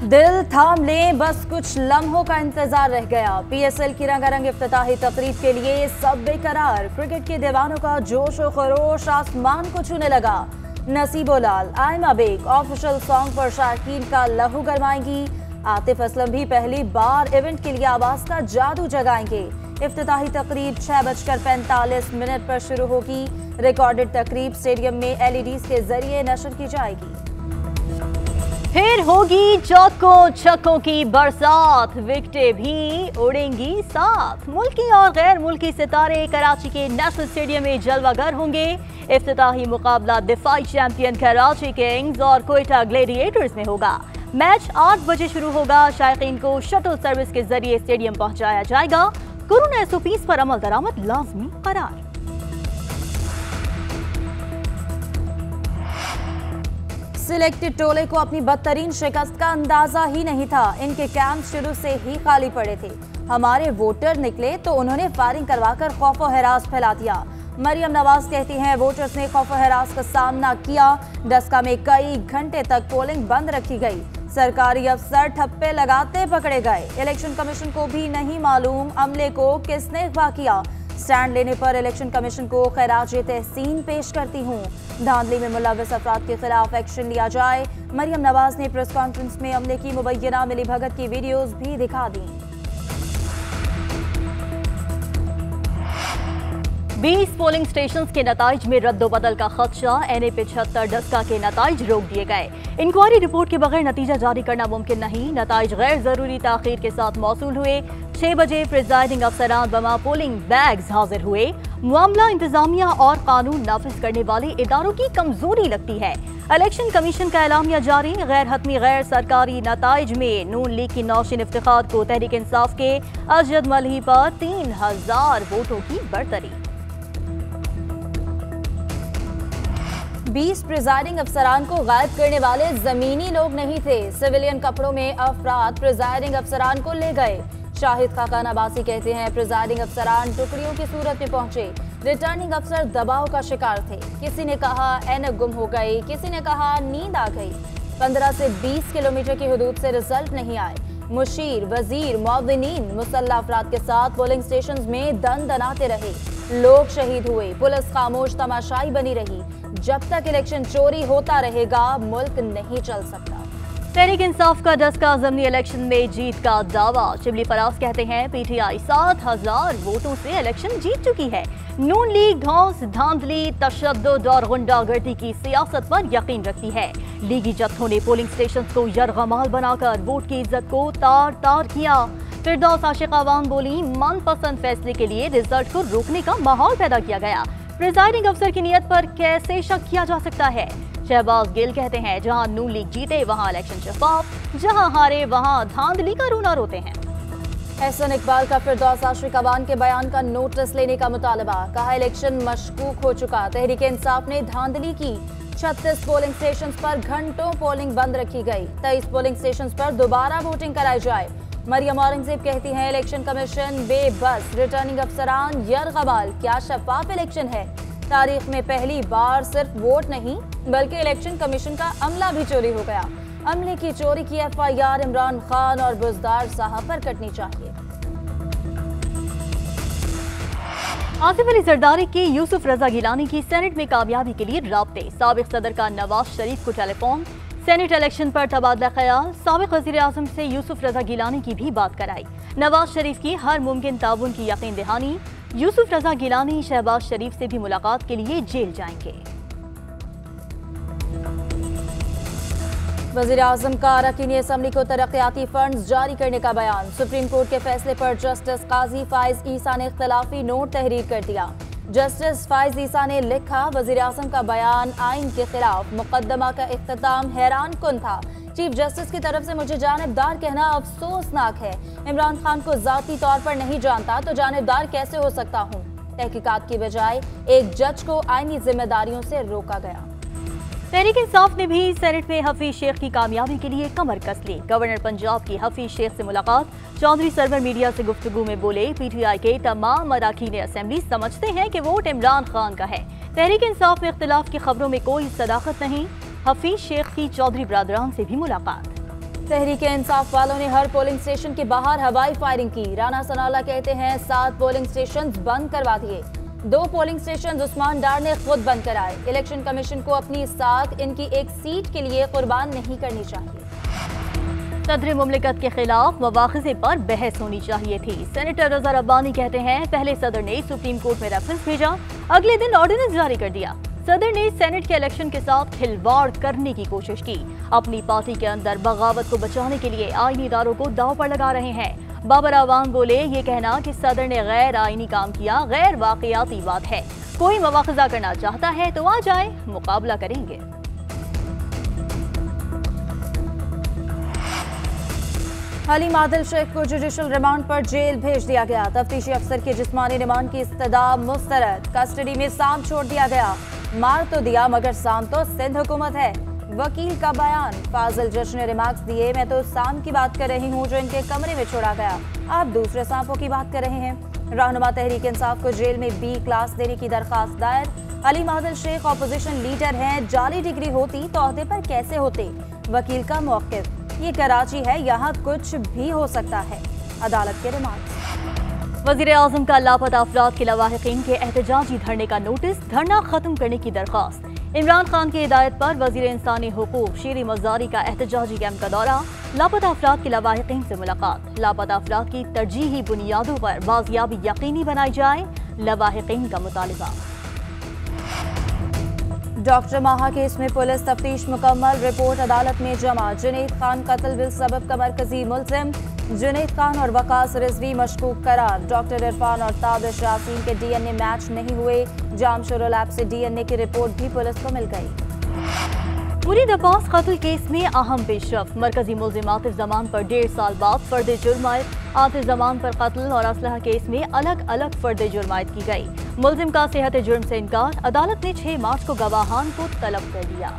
दिल थाम लें, बस कुछ लम्हों का इंतजार रह गया। पीएसएल की रंगारंग इफ्तिताही तकरीब के लिए सब बेकरार। क्रिकेट के दीवानों का जोश और खरोश आसमान को छूने लगा। Naseebo Lal I am back official song पर शायकीन का लहू गरमाएंगी। आतिफ असलम भी पहली बार इवेंट के लिए आवाज का जादू जगाएंगे। इफ्तिताही तकरीब 6:45 पर शुरू होगी। रिकॉर्डेड तकरीब स्टेडियम में एलईडीज के जरिए नशर की जाएगी। फिर होगी चौकों छक्कों की बरसात, विकेटें भी उड़ेंगी साथ। मुल्की और गैर मुल्की सितारे कराची के नेशनल स्टेडियम में जलवागर होंगे। इफ्तिताही मुकाबला दिफाई चैंपियन कराची किंग्स और कोयटा ग्लेडिएटर्स में होगा। मैच 8 बजे शुरू होगा। शायकीन को शटल सर्विस के जरिए स्टेडियम पहुंचाया जाएगा। कोरोना SOPs पर अमल दरामद लाजमी करार। सिलेक्टेड टोले को अपनी बदतरीन शिकस्त का अंदाजा ही नहीं था। इनके कैंप शुरू से ही खाली पड़े थे। हमारे वोटर निकले तो उन्होंने फायरिंग करवाकर खौफ और हरास फैला दिया। मरियम नवाज कहती हैं वोटर्स ने खौफ और हरास का सामना किया। डस्का में कई घंटे तक पोलिंग बंद रखी गई। सरकारी अफसर ठप्पे लगाते पकड़े गए। इलेक्शन कमीशन को भी नहीं मालूम अमले को किसने अगवा किया। स्टैंड लेने पर इलेक्शन कमीशन को खैराज तहसीन पेश करती हूँ। धांधली में मुलव्वस अफराद के खिलाफ एक्शन लिया जाए। मरियम नवाज ने प्रेस कॉन्फ्रेंस में अमले की मुबैना मिलीभगत की वीडियोज भी दिखा दी। 20 पोलिंग स्टेशंस के नताइज में रद्दोबदल का खदशा। NA 75 डस्का के नताइज रोक दिए गए। इंक्वायरी रिपोर्ट के बगैर नतीजा जारी करना मुमकिन नहीं। नताइज गैर जरूरी ताखीर के साथ मौसूल हुए। 6 बजे प्रिजाइडिंग अफसरान बमा पोलिंग बैग्स हाजिर हुए। मामला इंतजामिया और कानून नाफिज करने वाले इदारों की कमजोरी लगती है। इलेक्शन कमीशन का एलामिया जारी। गैर हतमी गैर सरकारी नताइज में नून लीग की नौशीन इफ्तिखार को तहरीक इंसाफ के अजद मलही पर 3000 वोटों की बढ़तरी। 20 प्रिजाइडिंग अफसरान को गायब करने वाले जमीनी लोग नहीं थे। सिविलियन कपड़ों में अफराद प्रिजाइडिंग अफसरान को ले गए। शाहिद खाकान अब्बासी कहते हैं प्रिजाइडिंग अफसरान टुकड़ियों की सूरत में पहुंचे। रिटर्निंग अफसर दबाव का शिकार थे। किसी ने कहा ऐनक गुम हो गई, किसी ने कहा नींद आ गई। 15 से 20 किलोमीटर की हदूद से रिजल्ट नहीं आए। मुशीर, वजीर, मुअव्विनीन मुसल्लह अफराद के साथ पोलिंग स्टेशन में दनाते रहे। लोग शहीद हुए। पुलिस खामोश तमाशाई बनी रही। जब तक इलेक्शन चोरी होता रहेगा मुल्क नहीं चल सकता। तहरीक इंसाफ का डस्का ज़मीनी इलेक्शन में जीत का दावा। शिबली फराज कहते हैं PTI 7000 वोटों से इलेक्शन जीत चुकी है। नून लीग धौंस, धांधली, तशद्दुद और गुंडागर्दी की सियासत पर यकीन रखती है। लीगी जत्थों ने पोलिंग स्टेशन को यरगमाल बनाकर वोट की इज्जत को तार तार किया। फिरदौस आशिक अवाम बोली मनपसंद फैसले के लिए रिजल्ट को रोकने का माहौल पैदा किया गया। प्रिजाइडिंग अफसर की नीयत पर कैसे शक किया जा सकता है। शहबाज गिल कहते हैं जहां नून लीग जीते वहां इलेक्शन शफाफ, जहां हारे वहां धांधली का रोना रोते हैं। एहसन इकबाल का फिरदौस आशिक अवाम के बयान का नोटिस लेने का मुतालबा। कहा इलेक्शन मशकूक हो चुका। तहरीक इंसाफ ने धांधली की। 36 पोलिंग स्टेशन पर घंटों पोलिंग बंद रखी गई। 23 पोलिंग स्टेशन पर दोबारा वोटिंग कराई जाए। मरियम औरंगजेब कहती हैं इलेक्शन कमीशन बेबस। रिटर्निंग अफसरान यरगमाल। क्या शफाफ इलेक्शन है। तारीख में पहली बार सिर्फ वोट नहीं बल्कि इलेक्शन कमीशन का अमला भी चोरी हो गया। अमले की चोरी की FIR इमरान खान और बुजदार साहब पर कटनी चाहिए। आसिफ अली जरदारी की यूसुफ रजा गिलानी की सेनेट में कामयाबी के लिए राब्ते। साबिक सदर का नवाज शरीफ को टेलीफोन। सेनेट इलेक्शन पर तबादला ख्याल। साबिक वज़ीर आज़म से यूसुफ रजा गिलानी की भी बात कराई। नवाज शरीफ की हर मुमकिन ताउन की यकीन दहानी। यूसुफ रजा गिलानी शहबाज शरीफ से भी मुलाकात के लिए जेल जाएंगे। वज़ीर आज़म का अरकान असम्बली को तरक्याती फंड्स जारी करने का बयान। सुप्रीम कोर्ट के फैसले पर जस्टिस काजी फाइज ईसा ने इख्तिलाफी नोट तहरीर कर दिया। जस्टिस फाइज ईसा ने लिखा वज़ीर आज़म का बयान आइन के खिलाफ। मुकदमा का इख्तिताम हैरान कुन था। चीफ जस्टिस की तरफ से मुझे जानिबदार कहना अफसोसनाक है। इमरान खान को जाती तौर पर नहीं जानता तो जानिबदार कैसे हो सकता हूँ। तहकीकात की बजाय एक जज को आईनी जिम्मेदारियों से रोका गया। तहरीक इंसाफ ने भी सेनेट में हफीज शेख की कामयाबी के लिए कमर कस ली। गवर्नर पंजाब की हफीज शेख से मुलाकात। चौधरी सरवर मीडिया से गुफ्तगू में बोले PTI के तमाम अरकान असेंबली समझते हैं कि वोट इमरान खान का है। तहरीक इंसाफ में इख्तिलाफ की खबरों में कोई सदाकत नहीं। हफीज शेख की चौधरी बरादरान से भी मुलाकात। तहरीक इंसाफ वालों ने हर पोलिंग स्टेशन के बाहर हवाई फायरिंग की। राना सनाउल्लाह कहते हैं 7 पोलिंग स्टेशन बंद करवा दिए। 2 पोलिंग स्टेशन उस्मान डार ने खुद बंद कराए। इलेक्शन कमीशन को अपनी साख इनकी एक सीट के लिए कुर्बान नहीं करनी चाहिए। सदर मुमलिकत के खिलाफ मवाखिज़े पर बहस होनी चाहिए थी। सेनेटर रजा रब्बानी कहते हैं पहले सदर ने सुप्रीम कोर्ट में रेफरेंस भेजा, अगले दिन ऑर्डिनेंस जारी कर दिया। सदर ने सेनेट के इलेक्शन के साथ खिलवाड़ करने की कोशिश की। अपनी पार्टी के अंदर बगावत को बचाने के लिए आईनी इदारों को दांव पर लगा रहे हैं। बाबर आवाम बोले ये कहना कि सदर ने गैर आईनी काम किया गैर वाकयाती बात है। कोई मवाखिजा करना चाहता है तो आ जाए, मुकाबला करेंगे। हलीम आदिल शेख को जुडिशल रिमांड पर जेल भेज दिया गया। तफ्तीशी अफसर के जिस्मानी रिमांड की इस्तदा मुस्तरद। कस्टडी में साम छोड़ दिया गया। मार तो दिया मगर साम तो सिंध हुकूमत है। वकील का बयान। फाजिल जज ने रिमार्क्स दिए, मैं तो साम की बात कर रही हूँ जो इनके कमरे में छोड़ा गया, आप दूसरे सांपों की बात कर रहे हैं। रहनुमा तहरीक इंसाफ को जेल में B क्लास देने की दरखास्त दायर। हलीम आदिल शेख ऑपोजिशन लीडर हैं, जाली डिग्री होती तो ओहदे पर कैसे होते। वकील का मौक़िफ़, ये कराची है, यहाँ कुछ भी हो सकता है। अदालत के रिमार्क्स। वज़ीर आज़म का लापता अफराद के लवाहिकीन के एहतजाजी धरने का नोटिस, धरना खत्म करने की दरख्वास्त। इमरान खान की हिदायत पर वज़ीर इंसानी हुकूक शीरी मज़ारी का एहतजाजी कैंप का दौरा, लापता अफराद के लवाहिकीन से मुलाकात। लापता अफराद की तरजीही बुनियादों पर बाजियाबी यकीनी बनाई जाए, लवाहिकीन का मुतालिबा। डॉक्टर माहा केस में पुलिस तफ्तीश मुकम्मल, रिपोर्ट अदालत में जमा। जुनैद खान कत्ल बिल सबब का मरकजी मुल्ज़िम। जुनैद खान और वकास रिजवी मशकूक करार। डॉक्टर इरफान और ताबिश यासीन के DNA मैच नहीं हुए। जामशोरो लैब से DNA की रिपोर्ट भी पुलिस को मिल गई। मुरीद अब्बास कत्ल केस में अहम पेशरफ। मरकजी मुल्जिम आतिफ जमान पर 1.5 साल बाद फर्द जुर्म आयद। आतिफ जमान पर कत्ल और असलहा केस में अलग अलग फर्द जुर्म आयद की गई। मुल्जिम का सेहत जुर्म से इनकार, अदालत ने 6 मार्च को गवाहान को तलब कर दिया।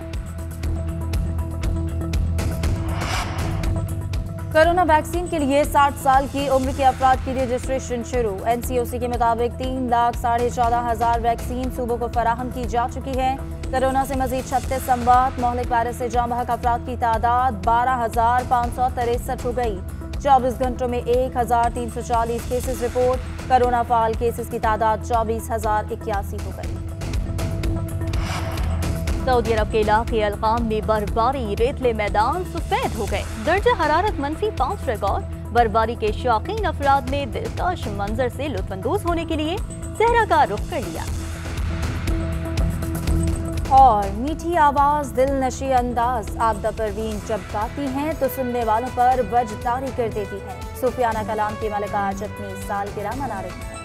कोरोना वैक्सीन के लिए 60 साल की उम्र के अफराद की रजिस्ट्रेशन शुरू। NCOC के मुताबिक 3,14,500 वैक्सीन सूबों को फराहम की जा चुकी है। कोरोना से मजीद 36 अमवात। मोहलिक वायरस से जाँ बहक अफराद की तादाद 12,563 हो गई। 24 घंटों में 1,340 केसेस रिपोर्ट। कोरोना फाल केसेस की तादाद 24,081 हो गई। सऊदी अरब के इलाके अलकाम में बर्फबारी, रेतले मैदान सफेद हो गए। दर्जा हरारत -5 रिकॉर्ड। बर्फबारी के शौकीन अफराद ने दिलकश मंजर से लुत्फानंदोज होने के लिए सहरा का रुख कर लिया। और मीठी आवाज, दिल नशी अंदाज आबदा परवीन जब गाती हैं तो सुनने वालों पर वजदारी कर देती है। सूफियाना कलाम की मलिका आज अपनी सालगिरह मना रही है।